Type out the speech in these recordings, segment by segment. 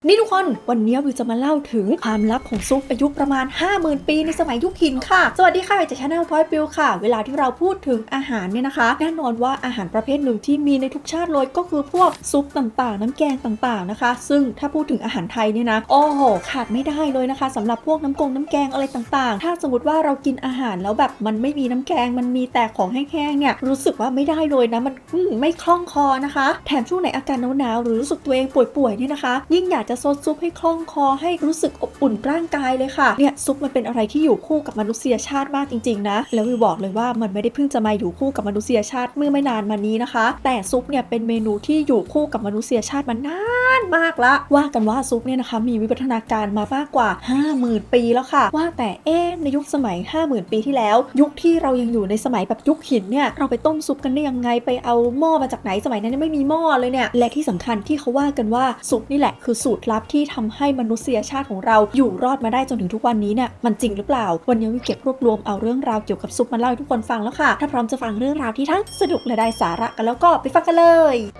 นี่ทุกคนวันนี้วิวจะมาเล่าถึงความลับของซุปอายุประมาณ 50,000 ปีในสมัยยุคหินค่ะสวัสดีค่ะจากชาแนลพอยต์วิวค่ะเวลาที่เราพูดถึงอาหารเนี่ยนะคะแน่นอนว่าอาหารประเภทหนึ่งที่มีในทุกชาติเลยก็คือพวกซุปต่างๆน้ำแกงต่างๆนะคะซึ่งถ้าพูดถึงอาหารไทยเนี่ยนะโอ้โหขาดไม่ได้เลยนะคะสำหรับพวกน้ำแกงอะไรต่างๆถ้าสมมติว่าเรากินอาหารแล้วแบบมันไม่มีน้ำแกงมันมีแต่ของแห้งๆเนี่ยรู้สึกว่าไม่ได้เลยนะมันไม่คล่องคอนะคะแถมช่วงไหนอาการหนาวๆหรือรู้สึกตัวเองป่วยๆเนี่ยนะคะยิ่งอยากจะซดซุปให้คล่องคอให้รู้สึกอบอุ่นร่างกายเลยค่ะเนี่ยซุปมันเป็นอะไรที่อยู่คู่กับมนุษยชาติมากจริงๆนะแล้ววิวบอกเลยว่ามันไม่ได้เพิ่งจะมาอยู่คู่กับมนุษยชาติเมื่อไม่นานมานี้นะคะแต่ซุปเนี่ยเป็นเมนูที่อยู่คู่กับมนุษยชาติมานานมากละว่ากันว่าซุปเนี่ยนะคะมีวิวัฒนาการมามากกว่า 50,000 ปีแล้วค่ะว่าแต่ในยุคสมัย 50,000 ปีที่แล้วยุคที่เรายังอยู่ในสมัยแบบยุคหินเนี่ยเราไปต้มซุปกันได้ยังไงไปเอาหม้อมาจากไหนสมัยนั้นไม่มีหม้อเลยเนี่ยและที่สำคัญที่เขาว่ากันว่าซุปนี่แหละคือสูตรลับที่ทำให้มนุษยชาติของเราอยู่รอดมาได้จนถึงทุกวันนี้เนี่ยมันจริงหรือเปล่าวันนี้วิเก็บรวบรวมเอาเรื่องราวเกี่ยวกับซุปมาเล่าให้ทุกคนฟังแล้วค่ะถ้าพร้อมจะฟังเรื่องราวที่ทั้งสนุกและได้สาระกันแล้วก็ไปฟังกันเลย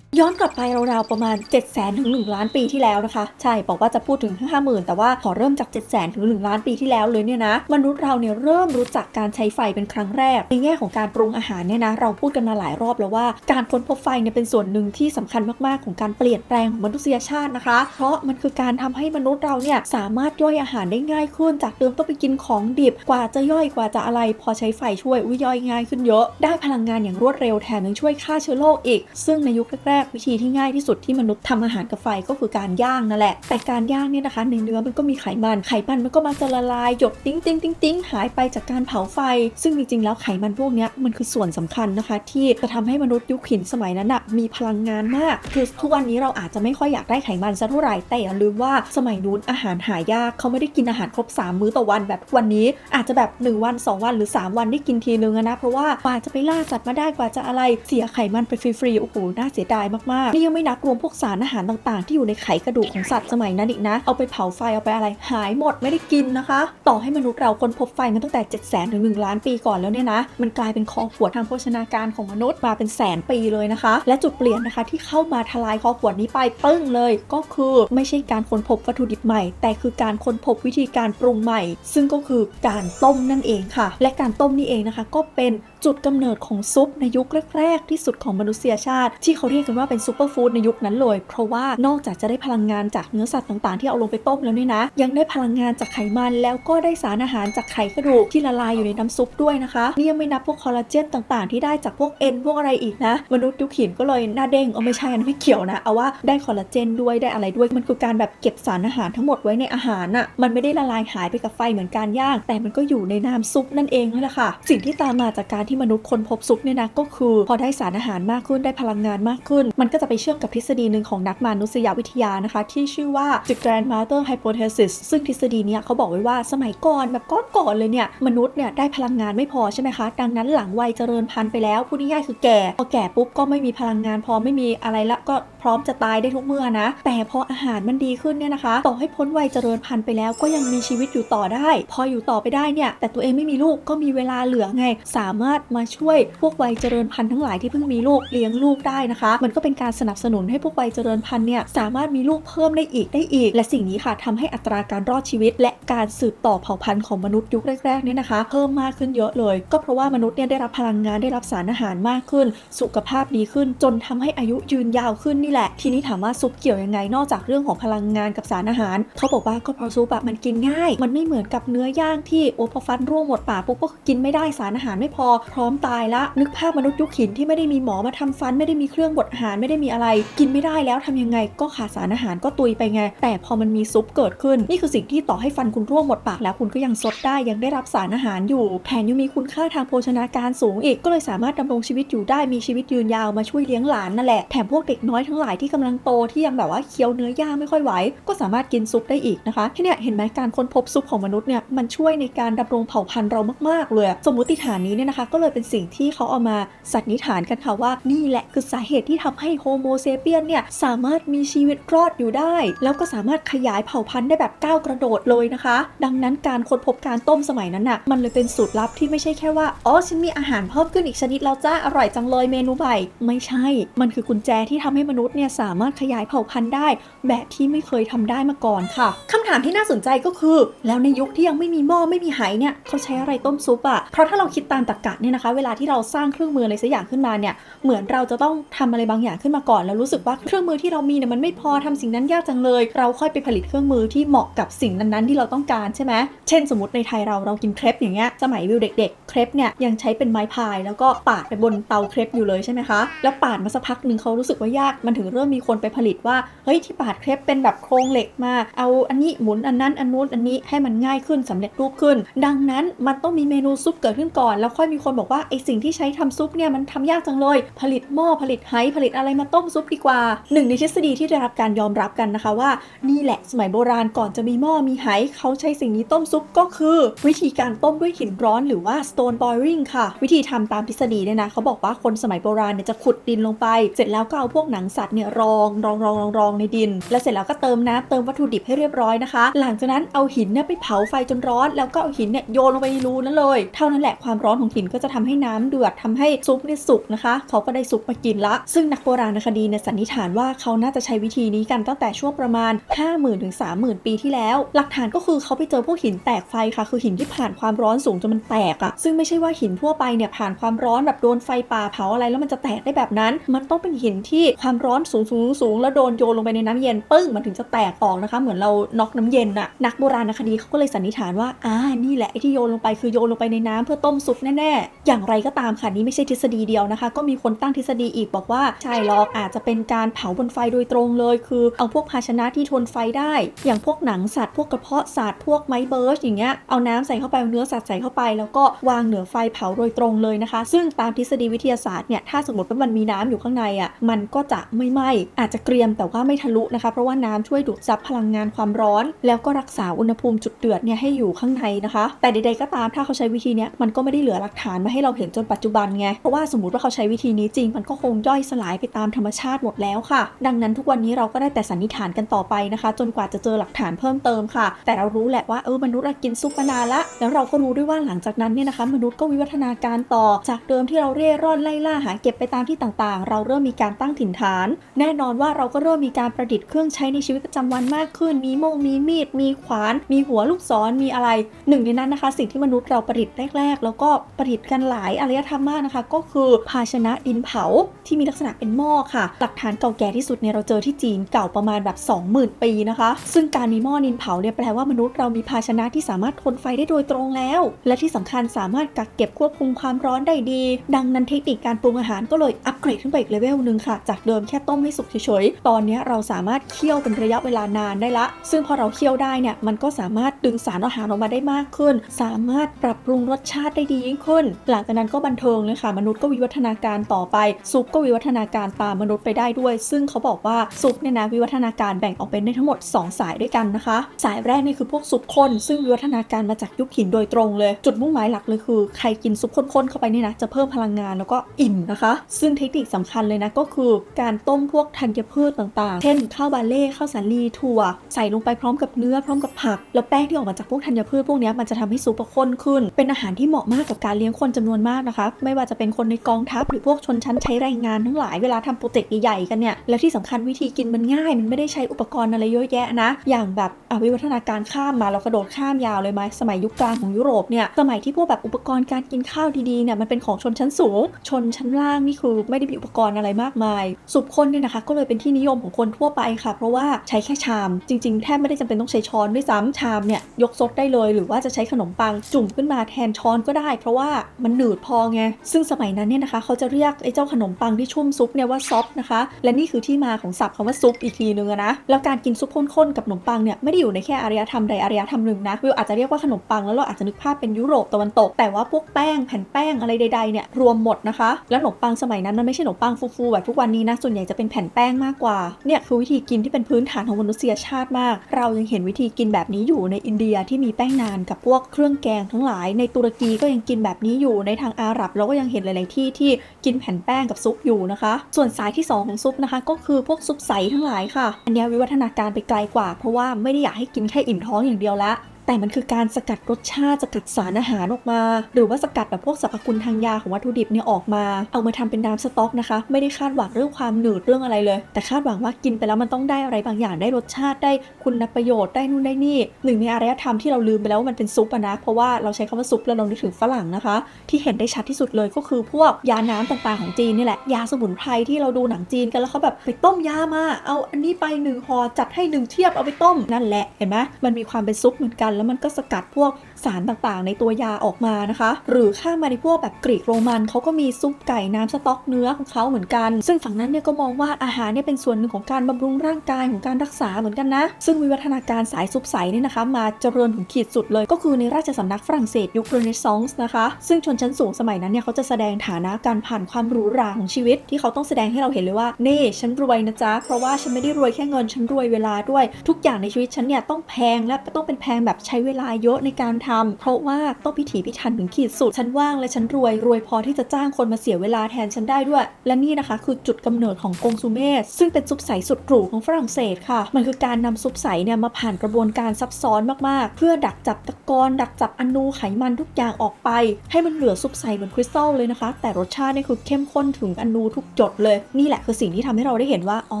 ย้อนกลับไปราวๆประมาณ 700,000 ถึง 1 ล้านปีที่แล้วนะคะใช่บอกว่าจะพูดถึง 50,000 แต่ว่าขอเริ่มจาก 700,000 ถึง 1 ล้านปีที่แล้วเลยเนี่ยนะมนุษย์เราเนี่ยเริ่มรู้จักการใช้ไฟเป็นครั้งแรกในแง่ของการปรุงอาหารเนี่ยนะเราพูดกันมาหลายรอบแล้วว่าการค้นพบไฟเนี่ยเป็นส่วนหนึ่งที่สำคัญมากๆของการเปลี่ยนแปลงของมนุษยชาตินะคะเพราะมันคือการทำให้มนุษย์เราเนี่ยสามารถย่อยอาหารได้ง่ายขึ้นจากเดิมต้องไปกินของดิบกว่าจะย่อยกว่าจะอะไรพอใช้ไฟช่วยย่อยง่ายขึ้นเยอะได้พลังงานอย่างรวดเร็วแถมยังช่วยฆ่าเชื้อโรคอีกซึ่งในยุคแรกๆวิธีที่ง่ายที่สุดที่มนุษย์ทำอาหารกับไฟก็คือการย่างนั่นแหละแต่การย่างเนี่ยนะคะในเนื้อมันก็มีไขมันมันก็มาจะละลายหยดติ้งหายไปจากการเผาไฟซึ่งจริงๆแล้วไขมันพวกนี้มันคือส่วนสำคัญนะคะที่จะทำให้มนุษย์ยุคหินสมัยนั้นน่ะมีพลังงานมากคือทุกวันนี้เราอาจจะไม่ค่อยอยากได้ไขมันซะเท่าไหร่แต่อย่าลืมว่าสมัยนู้นอาหารหายากเขาไม่ได้กินอาหารครบ3 มื้อต่อวันแบบวันนี้อาจจะแบบ1 วัน 2 วันหรือ3 วันได้กินทีนึงนะเพราะว่ากว่าจะไปล่าสัตว์มาได้กว่าจะอะไรเสียไขมันไปฟรีๆโอ้โหน่าเสียดายมากๆนี่ยังไม่นับรวมพวกสารอาหารต่างๆที่อยู่ในไขกระดูกของสัตว์สมัยนั้นอีกนะเอาไปเผาไฟเอาไปอะไรหายหมดไม่ได้กินนะคะต่อให้มนุษย์เราค้นพบไฟมาตั้งแต่ 700,000 ถึง 1 ล้านปีก่อนแล้วเนี่ยนะมันกลายเป็นคอขวดทางโภชนาการของมนุษย์มาเป็นแสนปีเลยนะคะและจุดเปลี่ยนนะคะที่เข้ามาทลายคอขวดนี้ไปปึ้งเลยก็คือไม่ใช่การค้นพบวัตถุดิบใหม่แต่คือการค้นพบวิธีการปรุงใหม่ซึ่งก็คือการต้มนั่นเองค่ะและการต้มนี่เองนะคะก็เป็นจุดกำเนิดของซุปในยุคแรกๆที่สุดของมนุษยชาติที่เขาเรียกกันว่าเป็นซูเปอร์ฟู้ดในยุคนั้นเลยเพราะว่านอกจากจะได้พลังงานจากเนื้อสัตว์ต่างๆที่เอาลงไปต้มแล้วเนี่ยนะยังได้พลังงานจากไขมันแล้วก็ได้สารอาหารจากไขกระดูกที่ละลายอยู่ในน้ำซุปด้วยนะคะนี่ยังไม่นับพวกคอลลาเจนต่างๆที่ได้จากพวกเอ็นพวกอะไรอีกนะมนุษย์ยุคหินก็เลยหน้าเด้งไม่ใช่ไม่เกี่ยวนะเอาว่าได้คอลลาเจนด้วยได้อะไรด้วยมันคือการแบบเก็บสารอาหารทั้งหมดไว้ในอาหารน่ะมันไม่ได้ละลายหายไปกับไฟเหมือนการย่างแต่มันก็อยู่ในน้ำซุปนั่นเองนั่นแหละค่ะสิ่งที่ตามมาจากการที่มนุษย์ค้นพบซุปเนี่ยนะก็คือพอได้สารอาหารมากขึ้นได้พลังงานมากขึ้นมันก็จะไปเชื่อมกับทฤษฎีหนึ่งของนักมนุษยวิทยานะคะที่ชื่อว่า The Grandmother Hypothesis ซึ่งทฤษฎีนี้เขาบอกไว้ว่าสมัยก่อนแบบก่อนเลยเนี่ยมนุษย์เนี่ยได้พลังงานไม่พอใช่ไหมคะดังนั้นหลังวัยเจริญพันธุ์ไปแล้วพูดง่ายๆคือแก่พอแก่ปุ๊บก็ไม่มีพลังงานพอไม่มีอะไรละก็พร้อมจะตายได้ทุกเมื่อนะแต่พออาหารมันดีขึ้นเนี่ยนะคะต่อให้พ้นวัยเจริญพันธุ์ไปแล้วก็ยังมีชีวิตอยู่ต่อได้พออยู่ต่อไปได้เนี่ยแต่ตัวเองไม่มีลูกก็มีเวลาเหลือไงสามารถมาช่วยพวกวัยเจริญพันธุ์ทั้งหลายที่เพิ่งมีลูกเลี้ยงลูกได้นะคะมันก็เป็นการสนับสนุนให้พวกวัยเจริญพันธุ์เนี่ยสามารถมีลูกเพิ่มได้อีกและสิ่งนี้ค่ะทำให้อัตราการรอดชีวิตและการสืบต่อเผ่าพันธุ์ของมนุษย์ยุคแรกๆเนี่ยนะคะเพิ่มมากขึ้นเยอะเลยก็เพราะว่ามนุษย์เนี่ยได้รับพลังงานได้รับสารอาหารมากขึ้นสุขภาพดีขึ้นจนทำให้อายุยืนยาวขึ้นนี่แหละทีนี้ถามว่าซุปเกี่ยวยังไงนอกจากเรื่องของพลังงานกับสารอาหารเขาบอกว่าก็เพราะซุปแบบมันกินง่ายมันไม่เหมือนกับเนื้อย่างที่พอฟันร่วงหมดปากปุ๊บก็กินไม่ได้สารอาหารไม่พอพร้อมตายละนึกภาพมนุษย์ยุคหินที่ไม่ได้มีหมอมาทำฟันไม่ได้มีเครื่องบดอาหารไม่ได้มีอะไรกินไม่ได้แล้วทำยังไงก็ขาดสารอาหารก็ตุยไปไงแต่พอมันมีซุปเกิดขึ้นนี่คือสิ่งที่ต่อให้ฟันคุณร่วงหมดปากแล้วคุณก็ยังซดได้ยังได้รับสารอาหารอยู่แถมยังมีคุณค่าทางโภชนาการสูงอีกก็เลยสามารถดำรงชีวิตอยู่ได้มีชีวิตยืนยาวมาช่วยเลี้ยงหลานนั่นแหละแถมพวกเด็กน้อยทั้งหลายที่กำลังโตที่ยังแบบว่าเคี้ยวเนื้อย่างไม่ค่อยไหวก็สามารถกินซุปได้อีกนะคะที่เนี่ยเห็นไหมการค้นพบซุปของมนุษย์เนี่ยมันช่วยในการดำรงเผ่าพันธุ์เรามากๆเลยสมมติฐานนี้เนี่ยนะคะก็ เลยเป็นสิ่งที่เขาเอามาสันนิษฐานกันค่ะว่านี่แหละคือสาเหตุที่ทำให้โฮโมเซเปียนเนี่ยสามารถมีชีวิตรอดอยู่ได้แล้วก็สามารถขยายเผ่าพันธุ์ได้แบบก้าวกระโดดเลยนะคะดังนั้นการค้นพบการต้มสมัยนั้นน่ะมันเลยเป็นสูตรลับที่ไม่ใช่แค่ว่าอ๋อฉันมีอาหารเพิ่มขึ้นอีกชนิดแล้วจ้าอร่อยจังเลยเมนูใหม่ไม่ใช่มันคือกุญแจที่ทำให้มนุษย์เนี่ยสามารถขยายเผ่าพันธุ์ได้แบบที่ไม่เคยทำได้มาก่อนค่ะคำถามที่น่าสนใจก็คือแล้วในยุคที่ยังไม่มีหม้อไม่มีไหเนี่ยเขาใช้อะไรต้มซุปเพราะถ้าเราคิดตามตรรกะเนี่ยนะคะเวลาที่เราสร้างเครื่องมืออะไรสักอย่างขึ้นมาเนี่ยเหมือนเราจะต้องทำอะไรบางอย่างขึ้นมาก่อนแล้วรู้สึกว่าเครื่องมือที่เรามีเนี่ยมันไม่พอทำสิ่งนั้นยากจังเลยเราค่อยไปผลิตเครื่องมือที่เหมาะกับสิ่งนั้นๆที่เราต้องการใช่ไหมเช่นสมมติในไทยเรากินเครปอย่างเงี้ยสมัยวิวเด็กๆเครปเนี่ยยังใช้เป็นไม้พายแล้วก็ปาดไปบนเตาเครปอยู่เลยใช่ไหมคะแล้วปาดมาสักพักนึงเขารู้สึกว่ายากมันถึงเริ่มมีคนไปผลิตว่าเฮ้ยที่ปาดเครปเป็นแบบโครงเหล็กมาเอาอันนี้หมุนอันนั้นอันนู้นอันนี้ให้มันง่ายขึ้นสำเร็จรูปขึ้นดังนั้นมันต้องมีเมนูซุปเกิดขึ้นก่อนแล้วค่อยมีคนบอกว่าไอสิ่งที่ใช้ทำซุปเนี่ยมันทำยากจังเลยผลิตหม้อผลิตไหผลิตอะไรมาต้มซุปดีกว่าหนึ่งในทฤษฎีที่ได้รับการยอมรับกันนะคะว่านี่แหละสมัยโบราณก่อนจะมีหม้อมีไหเขาใช้สิ่งนี้ต้มซุปก็คือวิธีการต้มด้วยหินร้อนหรือว่า stone boiling ค่ะวิธีทำตามทฤษฎีเนี่ยนะเขาบอกว่าคนสมัยโบราณเนี่ยจะขุดดินลงไปเสร็จแล้วก็เอาพวกหนังสัตว์เนี่ยรองในดินแล้วเสร็จแล้วก็เติมน้ำเติมวัตถุดิบให้เรียบร้อยนะคะหลังจากนั้นเอาหินเนี่ยไปเผาไฟจนร้อนแล้วก็เอาหินเนี่ยโยนลงไปในรูนั้นเลยเท่านั้นแหละความร้อนของหินก็จะทำให้น้ำเดือดทำให้ซุปเนี่ยสุกนะคะเขาก็ได้ซุปมากินละซึ่งนักโบราณคดีเนี่ยสันนิษฐานว่าเขาน่าจะใช้วิธีนี้กันตั้งแต่ช่วงประมาณ 50,000 ถึง 30,000 ปีที่แล้วหลักฐานก็คือเขาไปเจอพวกหินแตกไฟค่ะคือหินที่ผ่านความร้อนสูงจนมันแตกซึ่งไม่ใช่ว่าหินทั่วไปเนี่ยผ่านความร้อนแบบโดนไฟป่าเผาอะไรแล้วมันจะแตกได้แบบนั้นมันต้องเป็นหินที่ความร้อนสูงแล้วโดนโยนลงไปในน้ำเย็นปึ้งมันถึงจะแตกออกนะคะเหมือนเราน็อกน้ำเย็นนักโบราณคดีเขาก็เลยสันนิษฐานว่านี่แหละไอ้ที่โยนลงไปคือโยนลงไปในน้ำเพื่อต้มซุปแน่ๆอย่างไรก็ตามค่ะนี่ไม่ใช่ทฤษฎีเดียวนะคะก็มีคนตั้งทฤษฎีอีกบอกว่าใช่หรอกอาจจะเป็นการเผาบนไฟโดยตรงเลยคือเอาพวกภาชนะที่ทนไฟได้อย่างพวกหนังสัตว์พวกกระเพาะสัตว์พวกไม้เบิร์ชอย่างเงี้ยเอาน้ำใส่เข้าไปเนื้อสัตว์ใส่เข้าไปแล้วก็วางเหนือไฟเผาโดยตรงเลยนะคะซึ่งตามทฤษฎีวิทยาศาสตร์เนี่ยถ้าสมมติว่ามันมีน้ำอยู่ข้างในมันก็จะไม่ไหม้อาจจะเกรียมแต่ว่าไม่ทะลุนะคะเพราะว่าน้ำช่วยดูดซับพลังงานความร้อนแล้วก็รักษาอุณหภูมิจุดเดือดเนี่ยให้อยู่ข้างในนะคะแต่ใดๆก็ตามถ้าเขาใช้วิธีนี้มันก็ไม่ได้เหลือหลักฐานมาให้เราเห็นจนปัจจุบันไงเพราะว่าสมมติว่าเขาใช้วิธีนี้จริงมันก็คงย่อยสลายไปตามธรรมชาติหมดแล้วค่ะดังนั้นทุกวันนี้เราก็ได้แต่สันนิษฐานกันต่อไปนะคะจนกว่าจะเจอหลักฐานเพิ่มเติมค่ะแต่เรารู้แหละว่ามนุษย์กินซุปมานานละแล้วเราก็รู้ด้วยว่าหลังจากนั้นเนี่ยนะคะมนุษย์ก็วิวัฒนาการต่อจากเดิมที่เราเร่ร่อนไล่ล่าหาเก็บไปตามที่ต่างๆเราเริ่มมีการตั้งถิ่นฐานแน่นอนว่าเราก็เริ่มมีการประดิษฐ์เครื่องใช้ในชีวิตประจำวันมากขึ้นมีมีมีดมีขวานมีหัวลูกศรมีอะไรหนึ่งในนั้นนะคะสิ่งที่มนุษย์เราประดิษฐ์แรกๆแล้วก็ประดิษฐ์กันหลายอารยธรรมมากนะคะก็คือภาชนะดินเผาที่มีลักษณะเป็นหม้อค่ะหลักฐานเก่าแก่ที่สุดเนี่ยเราเจอที่จีนเก่าประมาณแบบ 20,000 ปีนะคะซึ่งการมีหม้อดินเผาเนี่ยแปลว่ามนุษย์เรามีภาชนะที่สามารถทนไฟได้โดยตรงแล้วและที่สำคัญสามารถกักเก็บควบคุมความร้อนได้ดีดังนั้นเทคนิคการปรุงอาหารก็เลยอัปเกรดขึ้นไปอีกเลเวลนึงค่ะจากเดิมแค่ต้มให้สุกเฉยๆตอนนี้เราสามารถเคี่ยวเป็นระยะเวลานานได้ละซึ่งพอเราเคี่ยวได้เนี่ยมันก็สามารถดึงสารอาหารออกมาได้มากขึ้นสามารถปรับปรุงรสชาติได้ดียิ่งขึ้นหลังจากนั้นก็บันเทิงเลยค่ะมนุษย์ก็วิวัฒนาการต่อไปซุปก็วิวัฒนาการตามมนุษย์ไปได้ด้วยซึ่งเขาบอกว่าซุปเนี่ยนะวิวัฒนาการแบ่งออกเป็นได้ทั้งหมด2สายด้วยกันนะคะสายแรกนี่คือพวกซุปข้นซึ่งวิวัฒนาการมาจากยุคหินโดยตรงเลยจุดมุ่งหมายหลักเลยคือใครกินซุปข้นๆเข้าไปเนี่ยนะจะเพิ่มพลังงานแล้วก็อิ่มนะคะซึ่งเทคนิคสำคัญเลยนะก็คือการต้มพวกธัญพืชต่างๆเช่นข้าวบาเล่ข้าวสาลีถั่วใส่ลงไปพร้อมกับเนื้อพร้อมกับผักแล้วแป้งที่ออกมาจากพวกธัญพืชพวกนี้มันจะทำให้ซุปข้นขึ้นเป็นอาหารที่เหมาะมากกับการเลี้ยงคนจำนวนมากนะคะไม่ว่าจะเป็นคนในกองทัพหรือพวกชนชั้นใช้แรงงานทั้งหลายเวลาทำโปรเจกต์ใหญ่ๆกันเนี่ยและที่สำคัญวิธีกินมันง่ายมันไม่ได้ใช้อุปกรณ์อะไรเยอะแยะนะอย่างแบบวิวัฒนาการข้ามมาเรากระโดดข้ามยาวเลยไหมสมัยยุคกลางของยุโรปเนี่ยสมัยที่พวกแบบอุปกรณ์การกินข้าวดีๆเนี่ยมันเป็นของชนชั้นสูงชนชั้นล่างนี่คือไม่ได้มีอุปกรณ์อะไรมากมายซุปข้นเนี่ยนะคะก็เลยเป็นที่นิยมของคนทั่วไปค่ะเพราะว่าใช้แค่ชามจริงๆแทบไม่ได้จำเป็นต้องใช้ช้อนด้วยซ้ำชามเนี่ยยกซดได้เลยหรือว่าจะใช้ขนมปังจุ่มขึ้นมาแทนช้อนก็ได้เพราะว่ามันหนืดพอไงซึ่งสมัยนั้นเนี่ยนะคะเขาจะเรียกไอ้เจ้าขนมปังที่ชุ่มซุปเนี่ยว่าซอปนะคะและนี่คือที่มาของศัพท์คำว่าซุปอีกทีนึงนะแล้วการกินซุปข้นๆกับขนมปังเนี่ยไม่ได้อยู่ในแค่อารยธรรมใดอารยธรรมหนึ่งนะวิวอาจจะเรียกว่าขนมปังแล้วเราอาจจะนึกภาพเป็นยุโรปตะวันตกแต่ว่าพวกแป้งแผ่นแป้งอะไรใดๆเนี่ยรวมหมดนะคะแล้วขนมปังสมัยนั้นมันไม่ใช่ขนมปังฟูๆแบบทุกวันนี้นะส่วนใหญ่จะเป็นแผ่นแป้งมากกว่าเนี่ยคือวิธีกินที่เป็นพื้นฐานของมนุษยชาติมากเรายังเห็นวิธีกินแบบนี้อยู่ในอินเดียที่มีแป้งนานกับพวกเครื่องแกงทั้งหลายในตุรกีก็ยังกินแบบนี้อยู่ อยู่ในทางอาหรับเราก็ยังเห็นหลายๆที่ที่กินแผ่นแป้งกับซุปอยู่นะคะส่วนสายที่2ของซุปนะคะก็คือพวกซุปใสทั้งหลายค่ะอันนี้วิวัฒนาการไปไกลกว่าเพราะว่าไม่ได้อยากให้กินแค่อิ่มท้องอย่างเดียวละแต่มันคือการสกัดรสชาติสกัดสารอาหารออกมาหรือว่าสกัดแบบพวกสรรพคุณทางยาของวัตถุดิบเนี่ยออกมาเอามาทำเป็นน้ำสต๊อกนะคะไม่ได้คาดหวังเรื่องความหนืดเรื่องอะไรเลยแต่คาดหวังว่ากินไปแล้วมันต้องได้อะไรบางอย่างได้รสชาติได้คุณประโยชน์ได้นู่นได้นี่หนึ่งในอารยธรรมที่เราลืมไปแล้วว่ามันเป็นซุปนะเพราะว่าเราใช้คำว่าซุปแล้วเรานึกถึงฝรั่งนะคะที่เห็นได้ชัดที่สุดเลยก็คือพวกยาน้ำต่างๆของจีนนี่แหละยาสมุนไพรที่เราดูหนังจีนกันแล้วเขาแบบไปต้มยามาเอาอันนี้ไป1ห่อจัดให้1เทียบเอาไปต้มนั่นแหละเห็นไหมมันมีความเป็นซุปเหมือนกันแล้วมันก็สกัดพวกสารต่างๆในตัวยาออกมานะคะหรือข้ามมาในพวกแบบกรีกโรมันเขาก็มีซุปไก่น้ำสต๊อกเนื้อของเขาเหมือนกันซึ่งฝั่งนั้นเนี่ยก็มองว่าอาหารเนี่ยเป็นส่วนหนึ่งของการบำรุงร่างกายของการรักษาเหมือนกันนะซึ่งวิวัฒนาการสายซุปใสเนี่ยนะคะมาเจริญถึงขีดสุดเลยก็คือในราชสำนักฝรั่งเศสยุคเรเนซองส์นะคะซึ่งชนชั้นสูงสมัยนั้นเนี่ยเขาจะแสดงฐานะการผ่านความหรูหราของชีวิตที่เขาต้องแสดงให้เราเห็นเลยว่านี่ฉันรวยนะจ๊ะเพราะว่าฉันไม่ได้รวยแค่เงินฉันรวยเวลาด้วยทุกอย่างในชีวิตฉันเนี่ยต้องแพงและต้องเป็นแพงแบบใช้เวลาเยอะในการทำเพราะว่าต้องพิถีพิถันถึงขีดสุดฉันว่างและฉันรวยพอที่จะจ้างคนมาเสียเวลาแทนฉันได้ด้วยและนี่นะคะคือจุดกำเนิดของกงซูเม่ซึ่งเป็นซุปใสสุดหรูของฝรั่งเศสค่ะมันคือการนำซุปใสเนี่ยมาผ่านกระบวนการซับซ้อนมากๆเพื่อดักจับตะกอนดักจับอนูไขมันทุกอย่างออกไปให้มันเหลือซุปใสเหมือนคริสตัลเลยนะคะแต่รสชาตินี่คือเข้มข้นถึงอนูทุกหยดเลยนี่แหละคือสิ่งที่ทำให้เราได้เห็นว่าอ๋อ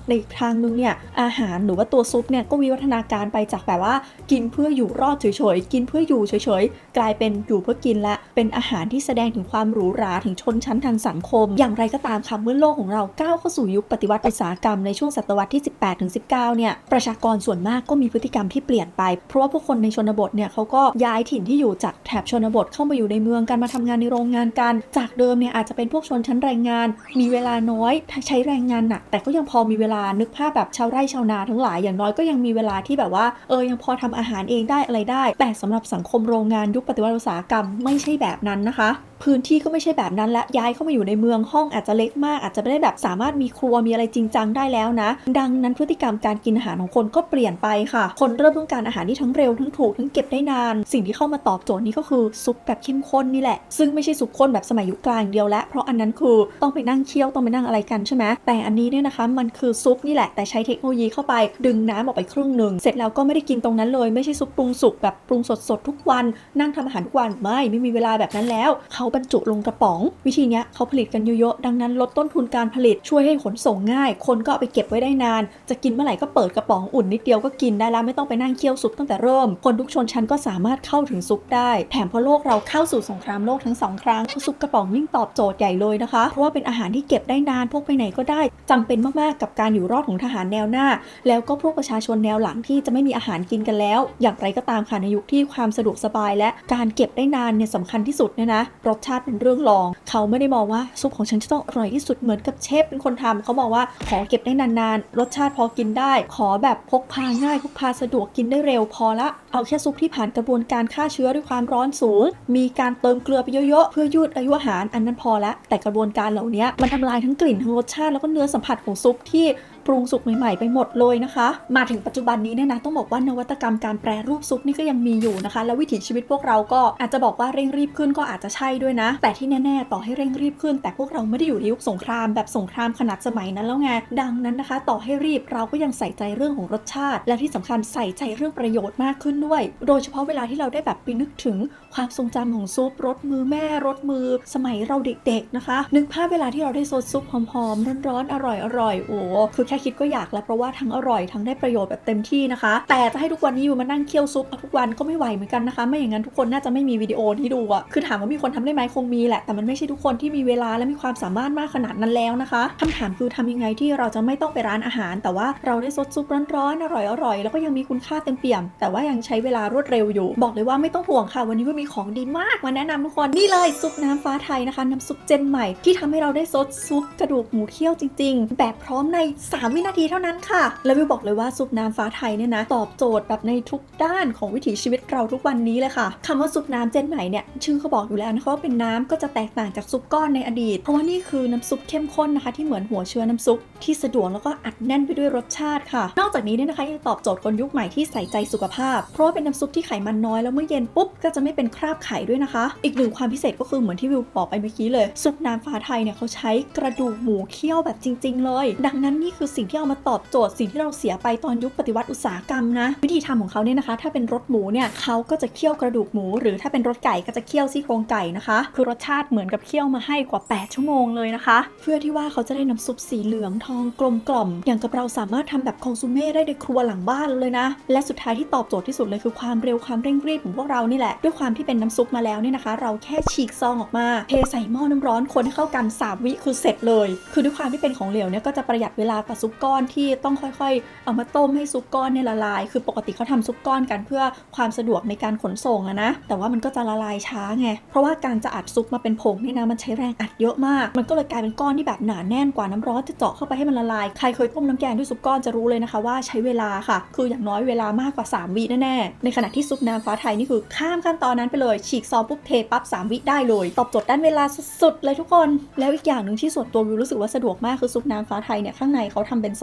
ในอีกทางนึงเนี่ยอาหารหรือว่าตัวซุปเนี่ยก็วิวัฒนาการไปจากแบบว่ากินเพื่ออยู่รอดเฉยๆกินเพื่ออยู่เฉยๆกลายเป็นอยู่เพื่อกินและเป็นอาหารที่แสดงถึงความหรูหราถึงชนชั้นทางสังคมอย่างไรก็ตามค่ะเมื่อโลกของเราก้าวเข้าสู่ยุคปฏิวัติอุตสาหกรรมในช่วงศตวรรษที่ 18-19 เนี่ยประชากรส่วนมากก็มีพฤติกรรมที่เปลี่ยนไปเพราะว่าผู้คนในชนบทเนี่ยเขาก็ย้ายถิ่นที่อยู่จากแถบชนบทเข้ามาอยู่ในเมืองกันมาทำงานในโรงงานกันจากเดิมเนี่ยอาจจะเป็นพวกชนชั้นแรงงานมีเวลาน้อยใช้แรงงานหนักแต่ก็ยังพอมีเวลานึกภาพแบบชาวไร่ชาวนาทั้งหลายอย่างน้อยก็ยังมีเวลาที่แบบว่ายังพอทำอาหารเองได้อะไรได้แต่สำหรับสังคมโรงงานยุคปฏิวัติอุตสาหกรรมไม่ใช่แบบนั้นนะคะพื้นที่ก็ไม่ใช่แบบนั้นและย้ายเข้ามาอยู่ในเมืองห้องอาจจะเล็กมากอาจจะไม่ได้แบบสามารถมีครัวมีอะไรจริงจังได้แล้วนะดังนั้นพฤติกรรมการกินอาหารของคนก็เปลี่ยนไปค่ะคนเริ่มต้องการอาหารที่ทั้งเร็วทั้งถูกทั้งเก็บได้นานสิ่งที่เข้ามาตอบโจทย์นี้ก็คือซุปแบบเข้มข้นนี่แหละซึ่งไม่ใช่ซุปข้นแบบสมัยยุคกลางเดียวและเพราะอันนั้นคือต้องไปนั่งเคี่ยวต้องไปนั่งอะไรกันใช่ไหมแต่อันนี้เนี่ยนะคะมันคือซุปนี่แหละแต่ใช้เทคโนโลยีเข้าไปดึงน้ำออกไปครึ่งนึงเสร็จแล้วก็ไม่ได้กินตรงนั้นเลยไม่ใช่ซุปปรุงสุกแบบปรุงสดๆทุกวันนั่งทำอาหารทุกวันไม่มีเวลาแบบนั้นแล้วเขาบรรจุลงกระป๋องวิธีนี้เขาผลิตกันเยอะๆดังนั้นลดต้นทุนการผลิตช่วยให้ขนส่งง่ายคนก็เอาไปเก็บไว้ได้นานจะกินเมื่อไหร่ก็เปิดกระป๋องอุ่นนิดเดียวก็กินได้แล้วไม่ต้องไปนั่งเคี่ยวซุปตั้งแต่เริ่มคนทุกชนชั้นก็สามารถเข้าถึงซุปได้แถมพอโลกเราเข้าสู่สงครามโลกทั้ง2ครั้งซุปกระป๋องยิ่งตอบโจทย์ใหญ่เลยนะคะเพราะว่าเป็นอาหารที่เก็บได้นานพกไปไหนก็ได้จำเป็นมากๆกับการอยู่รอดของทหารแนวหน้าแล้วก็พวกประชาชนแนวหลังที่จะไม่มีอาหารกินกันแล้วอย่างไรก็ตามค่ะในยุคที่ความสะดวกสบายและการเก็บได้นานเนี่ยสำคัญที่สุดเนี่ยนะรสชาติเป็นเรื่องรองเขาไม่ได้มองว่าซุปของฉันจะต้องอร่อยที่สุดเหมือนกับเชฟเป็นคนทำเขาบอกว่าขอเก็บได้นานๆรสชาติพอกินได้ขอแบบพกพาง่ายพกพาสะดวกกินได้เร็วพอละเอาแค่ซุปที่ผ่านกระบวนการฆ่าเชื้อด้วยความร้อนสูงมีการเติมเกลือไปเยอะๆเพื่อยืดอายุอาหารอันนั้นพอละแต่กระบวนการเหล่านี้มันทำลายทั้งกลิ่นทั้งรสชาติแล้วก็เนื้อสัมผัสของซุปที่ปรุงสุกใหม่ๆไปหมดเลยนะคะมาถึงปัจจุบันนี้เนี่ยนะต้องบอกว่านวัตกรรมการแปรรูปซุปนี่ก็ยังมีอยู่นะคะแล้ววิถีชีวิตพวกเราก็อาจจะบอกว่าเร่งรีบขึ้นก็อาจจะใช่ด้วยนะแต่ที่แน่ๆต่อให้เร่งรีบขึ้นแต่พวกเราไม่ได้อยู่ในยุคสงครามแบบสงครามขนาดสมัยนั้นแล้วไงดังนั้นนะคะต่อให้รีบเราก็ยังใส่ใจเรื่องของรสชาติและที่สำคัญใส่ใจเรื่องประโยชน์มากขึ้นด้วยโดยเฉพาะเวลาที่เราได้แบบไปนึกถึงความทรงจำของซุปรสมือแม่รสมือสมัยเราเด็กๆนะคะนึกภาพเวลาที่เราได้ซดซุปหอมๆร้อนๆอร่อยๆโอ้คือแค่คิดก็อยากแล้วเพราะว่าทั้งอร่อยทั้งได้ประโยชน์แบบเต็มที่นะคะแต่จะให้ทุกวันนี้อยู่มานั่งเคี่ยวซุปทุกวันก็ไม่ไหวเหมือนกันนะคะไม่อย่างนั้นทุกคนน่าจะไม่มีวิดีโอที่ดูอ่ะคือถามว่ามีคนทำได้ไหมคงมีแหละแต่มันไม่ใช่ทุกคนที่มีเวลาและมีความสามารถมากขนาดนั้นแล้วนะคะคำถามคือทำยังไงที่เราจะไม่ต้องไปร้านอาหารแต่ว่าเราได้ซดซุปร้อนๆอร่อยๆแล้วก็ยังมีคุณค่าเต็มเปี่ยมแต่ว่ายังใช้เวลารวดเร็วอยู่บอกเลยว่าไม่ต้องห่วงค่ะวันนี้ก็มีของดีมากมาแนะนำทุกคนนี่เลยซุปน้ำฟ้าไทยนะคะน้ำซุปเจนใหม่ที่ทำให้เราได้ซดซุปกระดูกหมูเคี่ยวจริงๆแบบพร้อมใน3วินาทีเท่านั้นค่ะแล้ววิวบอกเลยว่าซุปน้ำฟ้าไทยเนี่ยนะตอบโจทย์แบบในทุกด้านของวิถีชีวิตเราทุกวันนี้เลยค่ะคำว่าซุปน้ำเจนใหม่เนี่ยชื่อเขาบอกอยู่แล้วนะคะว่าเป็นน้ำก็จะแตกต่างจากซุปก้อนในอดีตเพราะว่านี่คือน้ำซุปเข้มข้นนะคะที่เหมือนหัวเชื้อน้ำซุป ที่สะดวกแล้วก็อัดแน่นไปด้วยรสชาติค่ะนอกจากนี้เนี่ยนะคะยังตอบโจทย์คนยุคใหม่ที่ใส่ใจสุขภาพเพราะว่าเป็นน้ำซุปที่ไขมันน้อยแล้วเมื่อเย็นปุ๊บก็จะไม่เป็นคราบไข่ด้วยนะคะอีกหนึ่งความพิเศษก็คือเหมือนที่วิวบอกไปเมื่อกี้เลยซุปน้ำฟ้าไทยเนี่ยเขาใช้กระดูกหมูเคี่ยวแบบจริงๆเลยดังนั้นนี่คือสิ่งที่เอามาตอบโจทย์สิ่งที่เราเสียไปตอนยุคปฏิวัติอุตสาหกรรมนะวิธีทำของเขาเนี่ยนะคะถ้าเป็นรสหมูเนี่ยเขาก็จะเคี่ยวกระดูกหมูหรือถ้าเป็นรสไก่ก็จะเคี่ยวซี่โครงไก่นะคะคือรสชาติเหมือนกับเคี่ยวมาให้กว่า8ชั่วโมงเลยนะคะเพื่อที่ว่าเขาจะได้น้ำซุปสีเหลืองทองกลมกล่อมอย่างกับเราสามารถทำแบบคอนซูเม่ได้ในครัวหลังบ้านเลยนะและสุดท้ายที่ตอบโจทย์ที่สุดเลยคือความเร็วความเร่งรีบของพวกเรานี่แหละด้วยความที่เป็นน้ำซุปมาแล้วเนี่ยนะคะเราแค่ฉีกซองออกมาเทใส่หม้อน้ำร้อนคนให้เข้ากัน3วิคือเสร็จเลยคือด้วยความที่เป็นของเหลวเนี่ยก็จะประหยัดเวลากว่าซุปก้อนที่ต้องค่อยๆเอามาต้มให้ซุปก้อนเนี่ยละลายคือปกติเขาทำซุปก้อนกันเพื่อความสะดวกในการขนส่งนะแต่ว่ามันก็จะละลายช้าไงเพราะว่าการจะอัดซุปมาเป็นผงนี่นะมันใช้แรงอัดเยอะมากมันก็เลยกลายเป็นก้อนที่แบบหนาแน่นกว่าน้ำร้อนจะเจาะเข้าไปให้มันละลายใครเคยต้มน้ำแกงด้วยซุปก้อนจะรู้เลยนะคะว่าใช้เวลาค่ะคืออย่างน้อยเวลามากกว่า3วิแน่ๆในขณะที่ซุปน้ำฟ้าไทยนี่คือข้ามขั้นตอนนั้นไปเลยฉีกซองปุ๊บเทปั๊บ3วิได้เลยตอบโจทย์ด้านเวลาสุดๆเลยทุกคนแล้วอีกอย่างหนึ่งที่ส่วนตัววิวรู้สึกว่าสะดวกมากคือซุปน้ำฟ้าไทยเนี่ยข้างในเขาทำเป็นซ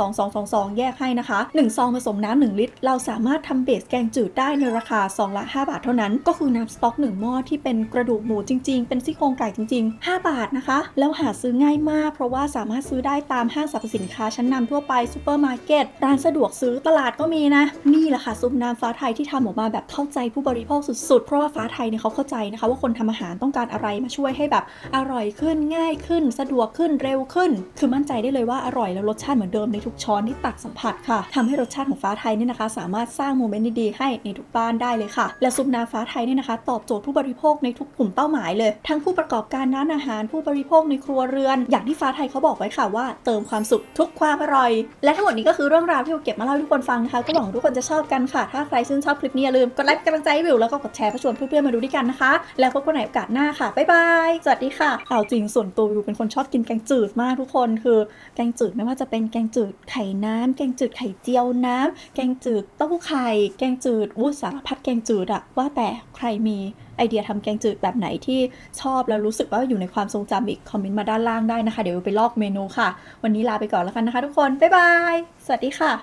องแยกให้นะคะ1ซองผสมน้ำ1ลิตรเราสามารถทำเบสแกงจืดได้ในราคาซองละ5 บาทเท่านั้นก็คือน้ำสต๊อก1หม้อที่เป็นกระดูกหมูจริงๆเป็นซี่โครงไก่จริงๆ5 บาทนะคะแล้วหาซื้อง่ายมากเพราะว่าสามารถซื้อได้ตามห้างสรรพสินค้าชั้นนำทั่วไปซูเปอร์มาร์เก็ตร้านสะดวกซื้อตลาดก็มีนะนี่แหละค่ะซุปน้ำฟ้าไทยที่ทำออกมาแบบเข้าใจผู้บริโภคสุดๆเพราะว่าฟ้าไทยเนี่ยเขาเข้าใจนะคะว่าคนทำอาหารต้องการอะไรมาช่วยให้แบบอร่อยขึ้นง่ายขึ้นสะดวกขึ้นเร็วขึ้นคือมั่นใจได้เลยว่าอร่อยแล้วรสชาติเหมือนเดิมในทุกช้อนที่ตักสัมผัสค่ะทำให้รสชาติของฟ้าไทยเนี่ยนะคะสามารถสร้างโมเมนต์ดีๆให้ในทุกบ้านได้เลยค่ะและซุปน้ำฟ้าไทยเนี่ยนะคะตอบโจทย์ผู้บริโภคในทุกกลุ่มเป้าหมายเลยทั้งผู้ประกอบการร้านอาหารผู้บริโภคในครัวเรือนอย่างที่ฟ้าไทยเขาบอกไว้ค่ะว่าเติมความสุขทุกความอร่อยและทั้งหมดนี้ก็คือเรื่องราวที่วิวเก็บมาเล่าให้ทุกคนฟังนะคะก็หวังทุกคนจะชอบกันค่ะถ้าใครชื่นชอบคลิปนี้อย่าลืมกดไลค์กำลังใจให้วิวแล้วก็กดแชร์เพื่อชวนเพื่อนๆมาดูด้วยกันนะคะแล้วพบกันในโอกาสหน้าค่ะบ๊ายบายสวัสดีค่ะเอาจริงส่วนตัววิวเป็นคนชอบกินแกงจืดมากทุกคนคือแกงจืดไม่ว่าจะเป็นแกงจืดไข่น้ำแกงจืดไข่เจียวน้ำแกงจืดเต้าหู้ไข่แกงจืดสารพัดแกงจืดอะว่าแต่ใครมีไอเดียทำแกงจืดแบบไหนที่ชอบแล้วรู้สึกว่าอยู่ในความทรงจำอีกคอมเมนต์มาด้านล่างได้นะคะเดี๋ยวไปลอกเมนูค่ะวันนี้ลาไปก่อนแล้วกันนะคะทุกคนบ๊ายบายสวัสดีค่ะ